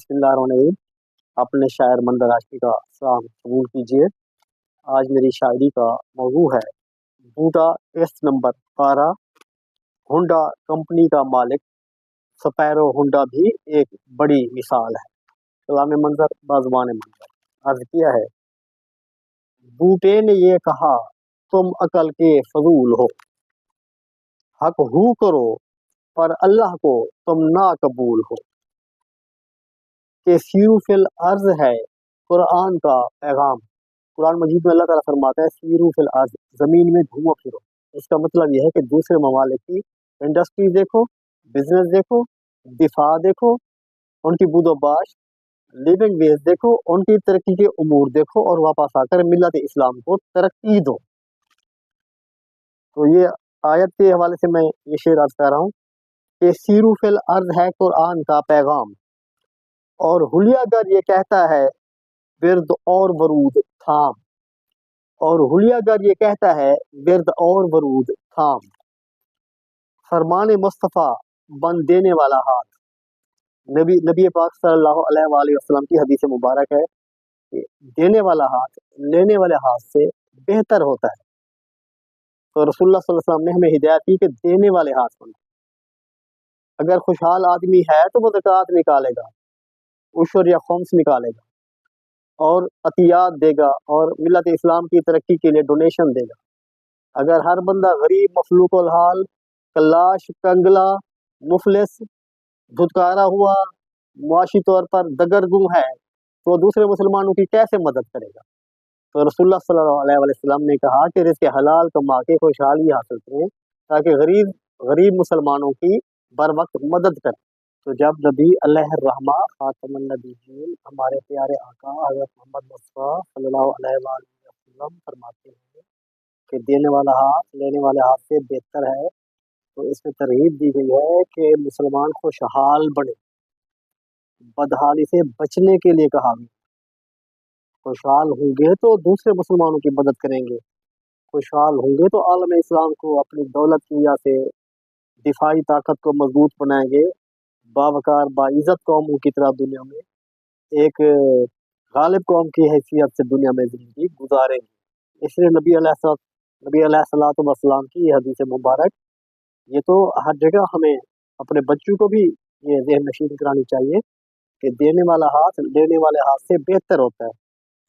बिस्मिल्लाहिर्रहमानिर्रहीम। अपने शायर मंदर आशिकी का सलाम कबूल कीजिए। आज मेरी शायरी का मौजू है बूटा एस नंबर 12। होंडा कंपनी का मालिक, स्पैरो होंडा भी एक बड़ी मिसाल है। कलाम मंजर बाज़बान मंजर अर्ज किया है। बूटे ने ये कहा तुम अकल के फजूल हो, हक हू करो पर अल्लाह को तुम ना कबूल हो। कि सीरू फिल अर्ज है कुरान का पैगाम। कुरान मजीद में अल्लाह ताला फरमाता है सीरू फिल अर्ज, जमीन में घूमो फिरो। इसका मतलब यह है कि दूसरे ममालिक की इंडस्ट्रीज देखो, बिजनेस देखो, दिफा देखो, उनकी बुदोबाश, लिविंग वेज देखो, उनकी तरक्की के उमूर देखो और वापस आकर मिल्लत इस्लाम को तरक्की दो। तो ये आयत के हवाले से मैं ये शेर अर्ज कर रहा हूँ कि सीरू फिल अर्ज है कुरान का पैगाम, और हुलियागर ये कहता है विर्द और वरूद थाम। और हुलियागर ये कहता है विर्द और वरूद थाम। फरमान मुस्तफ़ा बन देने वाला हाथ। नबी पाक सल्लल्लाहु अलैहि वसल्लम की हदीस मुबारक है कि देने वाला हाथ लेने वाले हाथ से बेहतर होता है। तो रसूलुल्लाह सल्लल्लाहु अलैहि वसल्लम ने हमें हिदायत की कि देने वाले हाथ बनो। अगर खुशहाल आदमी है तो वो ज़कात निकालेगा, उशर या खुम्स निकालेगा और अतियात देगा और मिल्लत इस्लाम की तरक्की के लिए डोनेशन देगा। अगर हर बंदा गरीब, मफलूकुल हाल, कल्लाश, कंगला, मुफलिस, धुतकारा हुआ, मुआशी तौर पर दगरगुम है, तो दूसरे मुसलमानों की कैसे मदद करेगा। तो रसूलुल्लाह सल्लल्लाहु अलैहि वसल्लम ने कहा कि रिज़्क़ हलाल कमा के खुशहाली हासिल करें ताकि गरीब मुसलमानों की बर वक्त मदद करें। तो जब नबी अलैहिर्रहमा खातमुन नबीय्यीन हमारे प्यारे आका हज़रत मोहम्मद मुस्तफ़ा सल्लल्लाहु अलैहि वसल्लम फरमाते हैं कि देने वाला हाथ लेने वाले हाथ से बेहतर है, तो इसमें तरगीब दी गई है कि मुसलमान खुशहाल बने, बदहाली से बचने के लिए कहा गया। खुशहाल होंगे तो दूसरे मुसलमानों की मदद करेंगे, खुशहाल होंगे तो आलम इस्लाम को अपनी दौलत की वजह से दिफाई ताकत को मजबूत बनाएंगे, बावकार बाइज़्ज़त कौमों की तरह दुनिया में एक गालिब कौम की हैसियत से दुनिया में ज़िंदगी गुजारेंगे। इसलिए नबी अलैहिस्सलाम की हदीस मुबारक ये तो हर जगह हमें अपने बच्चों को भी ये ज़हन नशीन करानी चाहिए कि देने वाला हाथ लेने वाले हाथ से बेहतर होता है।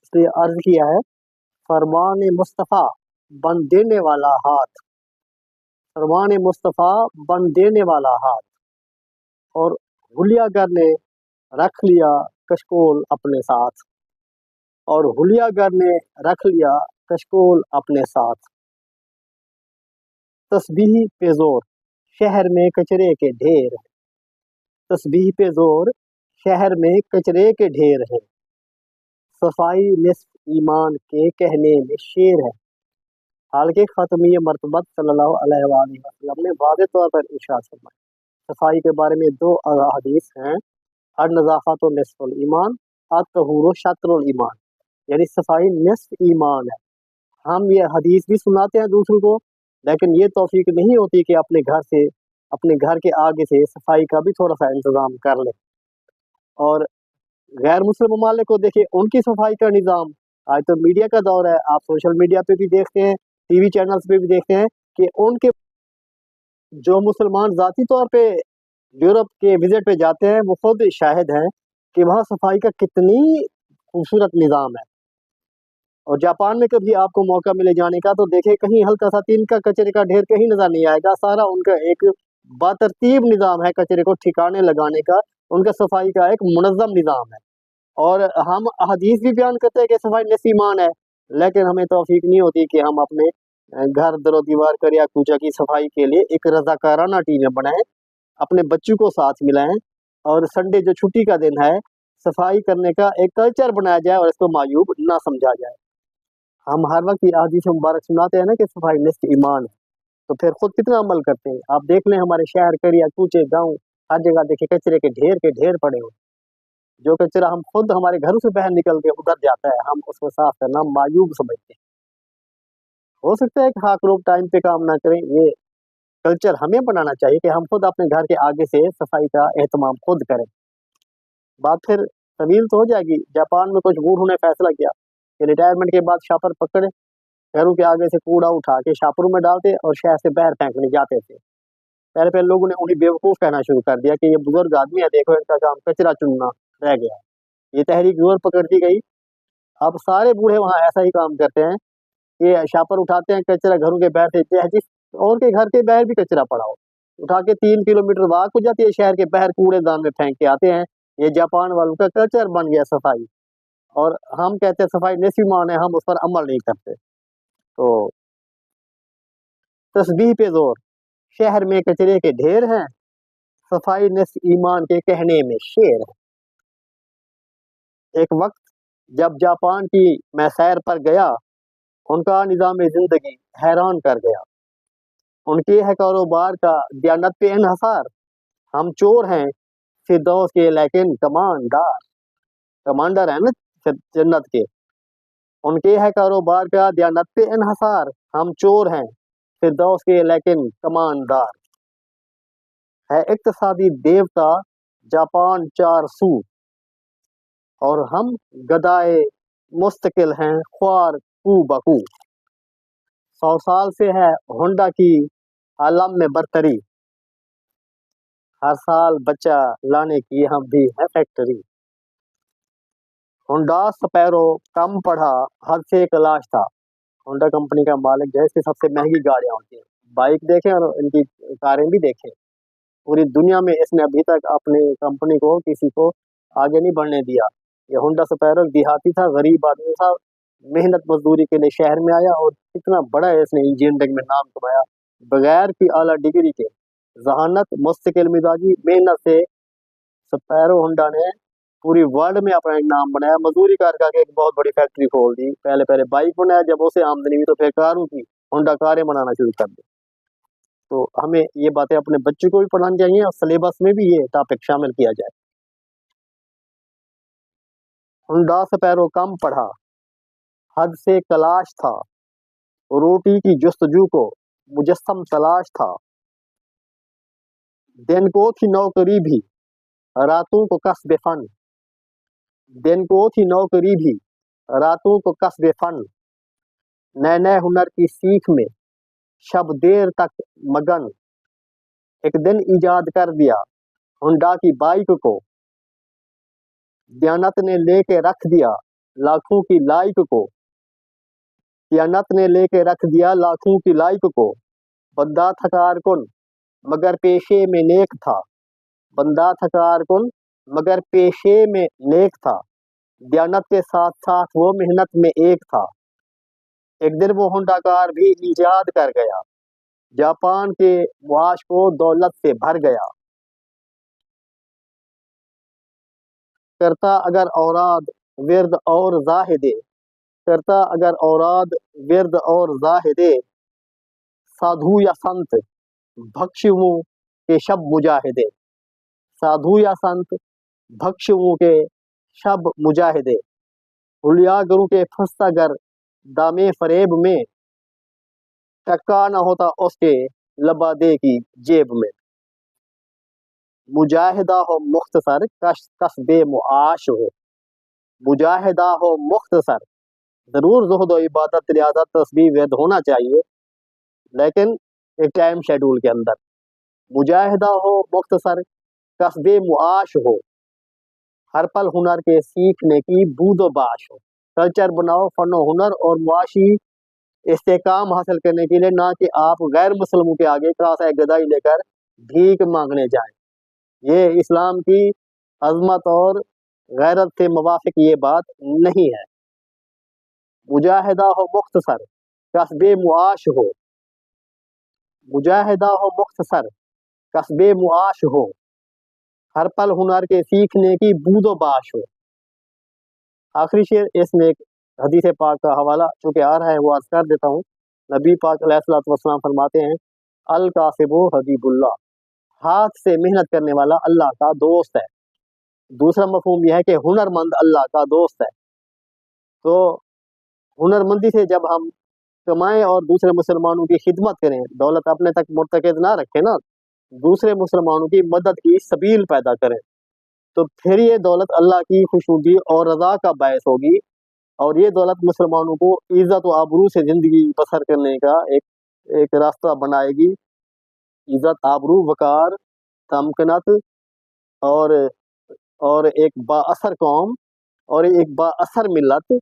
इसलिए अर्ज किया है फरमान मुस्तफ़ा बन देने वाला हाथ, फरमान मुस्तफ़ा बन देने वाला हाथ। और हुलियागर ने रख लिया कशकोल अपने साथ, और हुलियागर ने रख लिया कशकोल अपने साथ। तस्बीह पे जोर शहर में कचरे के ढेर है, तस्बीह पे जोर शहर में कचरे के ढेर है। सफाई निस्फ ईमान के कहने में शेर है। हालांकि ख़ातमी मरतबत सल्लल्लाहु अलैहि वसल्लम ने वाज़ेह तौर पर इरशाद फरमाया। सफाई के बारे में दो हदीस हैं, अन-नज़ाफ़तु निस्फुल ईमान, अत-तहूरु शत्रुल ईमान, यानी सफाई निस्फ ईमान है। हम ये हदीस भी सुनाते हैं दूसरों को, लेकिन ये तौफीक नहीं होती कि अपने घर के आगे से सफाई का भी थोड़ा सा इंतज़ाम कर ले। और गैर मुस्लिम ममालिक को देखिए, उनकी सफाई का निज़ाम, आज तो मीडिया का दौर है, आप सोशल मीडिया पे भी देखते हैं, टीवी चैनल्स पे भी देखते हैं कि उनके जो मुसलमान ज़ाती तौर पे यूरोप के विजिट पे जाते हैं वो खुद शाहिद हैं कि वहाँ सफाई का कितनी खूबसूरत निज़ाम है। और जापान में कभी आपको मौका मिले जाने का तो देखें कहीं हल्का सा तीन का कचरे का ढेर कहीं नज़र नहीं आएगा। सारा उनका एक बातरतीब निज़ाम है कचरे को ठिकाने लगाने का, उनका सफाई का एक मुनज़्ज़म निज़ाम है। और हम हदीस भी बयान करते हैं कि सफाई निस्फ़ ईमान है, लेकिन हमें तौफीक नहीं होती कि हम अपने घर दरो दीवार कर या कूचा की सफाई के लिए एक रज़ाकाराना टीमें बनाएं, अपने बच्चों को साथ मिलाएं और संडे जो छुट्टी का दिन है सफाई करने का एक कल्चर बनाया जाए और इसको मायूब ना समझा जाए। हम हर वक्त ये हदीस मुबारक सुनाते हैं ना कि सफाई निस्फ़ ईमान है, तो फिर खुद कितना अमल करते हैं। आप देख लें हमारे शहर करिया कूचे गाँव हर जगह देखिए कचरे के ढेर पड़े हुए। जो कचरा हम खुद हमारे घरों से बाहर निकल के उधर जाता है, हम उसको साफ करना मायूब समझते हैं। हो सकता है कि हाँ लोग टाइम पे काम ना करें, ये कल्चर हमें बनाना चाहिए कि हम खुद अपने घर के आगे से सफाई का एहतमाम खुद करें। बात फिर तवील तो हो जाएगी। जापान में कुछ बूढ़ों ने फैसला किया कि रिटायरमेंट के बाद शापर पकड़े, घरों के आगे से कूड़ा उठा के शापरों में डालते और शहर से बाहर फेंकने जाते थे। पहले पहले लोगों ने उन्हें बेवकूफ़ कहना शुरू कर दिया कि ये बुजुर्ग आदमी है, देखो इनका काम कचरा चुनना रह गया। ये तहरीक जोर पकड़ती गई। अब सारे बूढ़े वहाँ ऐसा ही काम करते हैं कि शापर उठाते हैं, कचरा घरों के बाहर से, चाहे जिस और के घर के बाहर भी कचरा पड़ा हो, उठा के 3 किलोमीटर वॉक हो जाती है, शहर के बाहर कूड़ेदान में फेंक के आते हैं। ये जापान वालों का कल्चर बन गया सफाई। और हम कहते हैं सफाई नसीमान है, हम उस पर अमल नहीं करते। तो तस्बीह पे जोर, शहर में कचरे के ढेर हैं, सफाई नस्ल ईमान के कहने में शेर है। एक वक्त जब जापान की मैं सैर पर गया, उनका निज़ाम जिंदगी हैरान कर गया। उनके है कारोबार का दयानत पे इन्हसार, हम चोर हैं फिरदौस के लेकिन कमांडर, कमांडर है ना जन्नत के। उनके है कारोबार का दयानत पे इन्हसार, हम चोर हैं फिरदौस के लेकिन कमांडर। है इक्तिसादी देवता जापान 4 सू, और हम गदाए मुस्तकिल हैं ख्वार कू बकू। 100 साल से है होंडा की आलम में बरतरी, हर साल बच्चा लाने की हम भी है फैक्ट्री। होंडा स्पैरो कम पढ़ा हद से एक लाश था। होंडा कंपनी का मालिक जो है, इसकी सबसे महंगी गाड़ियां होती हैं, बाइक देखें और इनकी कारें भी देखें। पूरी दुनिया में इसने अभी तक अपनी कंपनी को किसी को आगे नहीं बढ़ने दिया। ये होंडा स्पैरो देहाती था, गरीब आदमी था, मेहनत मजदूरी के लिए शहर में आया और कितना बड़ा है इसने इंजीनियरिंग में नाम कमाया। बगैर की आला डिग्री के जहानत मुस्तकिल मिजाजी मेहनत से स्पैरो होंडा ने पूरी वर्ल्ड में अपना एक नाम बनाया। मजदूरी करके एक बहुत बड़ी फैक्ट्री खोल दी। पहले पहले बाइक बनाया, जब उसे आमदनी हुई तो फिर कारों की होंडा कारें बनाना शुरू कर दी। तो हमें ये बातें अपने बच्चों को भी पढ़ानी चाहिए और सिलेबस में भी ये टॉपिक शामिल किया जाए। होंडा स्पैरो कम पढ़ा हद से कलाश था, रोटी की जुस्तजू को मुजस्सम तलाश था। दिन को थी नौकरी भी रातों को कसबे फन, दिन को थी नौकरी भी रातों को कसबे फन। नए नए हुनर की सीख में शब देर तक मगन, एक दिन इजाद कर दिया होंडा की बाइक को, दयानत ने लेके रख दिया लाखों की लाइक को, दयानत ने लेके रख दिया लाखों की लाइक को। बंदा था कारकुन मगर पेशे में नेक था, बंदा था कारकुन मगर पेशे में नेक था। दयानत के साथ साथ वो मेहनत में एक था, एक दिन वो होंडा कार भी इजाद कर गया, जापान के मुआश को दौलत से भर गया। करता अगर औराद विरद और जाहिदे, करता अगर औराद विरद और जाहिदे, साधु या संत भक्षुओं के शब मुजाहिदे, साधु या संत भक्षुओं के शब मुजाहिदे। हुलिया गुरु के फस्तागर दामे फरेब में, टक्का न होता उसके लबादे की जेब में। मुजाहिदा हो मुख्तसर कसबे मुआश हो, मुजाहिदा हो मुख्तसर, जरूर ज़ुहद और इबादत रियादत तस्बीह विरद होना चाहिए, लेकिन एक टाइम शेड्यूल के अंदर। मुजाहिदा हो मुख्तसर कसबे मुआश हो, हर पल हुनर के सीखने की बूदो बाश हो। कल्चर बनाओ फन हुनर और मुआशी इस्तेकाम हासिल करने के लिए, ना कि आप गैर मुस्लिमों के आगे कासा गदाई लेकर भीख मांगने जाएं। ये इस्लाम की अजमत और गैरत से मुवाफिक ये बात नहीं है। मुजाहिदा हो मुख्तसर कसबे मुआश हो, मुजाहिदा हो मुख्तसर कसबे मुआश हो, हर पल हुनर के सीखने की बूदो बाश हो। आखिरी शेर, इसमें एक हदीस पाक का हवाला चूँकि आ रहा है वो अर्ज कर देता हूँ। नबी पाक अलैहिस्सलातु वस्सलाम फरमाते हैं, अल कासिबु हबीबुल्लाह, हाथ से मेहनत करने वाला अल्लाह का दोस्त है। दूसरा मफहूम यह है कि हुनरमंद अल्लाह का दोस्त है। तो हुनरमंदी से जब हम कमाएं और दूसरे मुसलमानों की खिदमत करें, दौलत अपने तक मुर्तकज़ ना रखें ना, दूसरे मुसलमानों की मदद की सबील पैदा करें। تو پھر یہ دولت اللہ کی خوشنودی اور رضا کا باعث ہوگی، اور یہ دولت مسلمانوں کو عزت و آبرو سے زندگی بسر کرنے کا ایک راستہ بنائے گی۔ عزت، آبرو، وقار، تمکنت اور ایک با اثر قوم اور ایک با اثر ملت،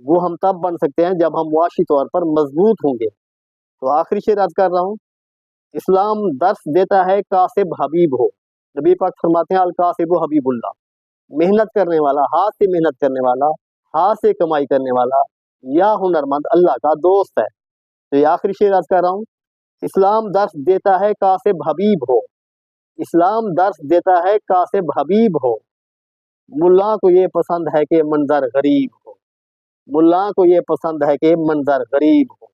وہ ہم تب بن سکتے ہیں جب ہم معاشی طور پر مضبوط ہوں گے۔ تو آخری شعر عرض کر رہا ہوں، اسلام درس دیتا ہے کاسب حبیب ہو۔ نبی پاک فرماتے ہیں الکاسب حبیب اللہ، محنت کرنے والا، ہاتھ سے محنت کرنے والا، ہاتھ سے کمائی کرنے والا یا ہنرمند اللہ کا دوست ہے۔ تو یہ آخری شعر عرض کر رہا ہوں، اسلام درس دیتا ہے کاسب حبیب ہو، اسلام درس دیتا ہے کاسب حبیب ہو، ملا کو یہ پسند ہے کہ منظر غریب ہو، ملا کو یہ پسند ہے کہ منظر غریب ہو۔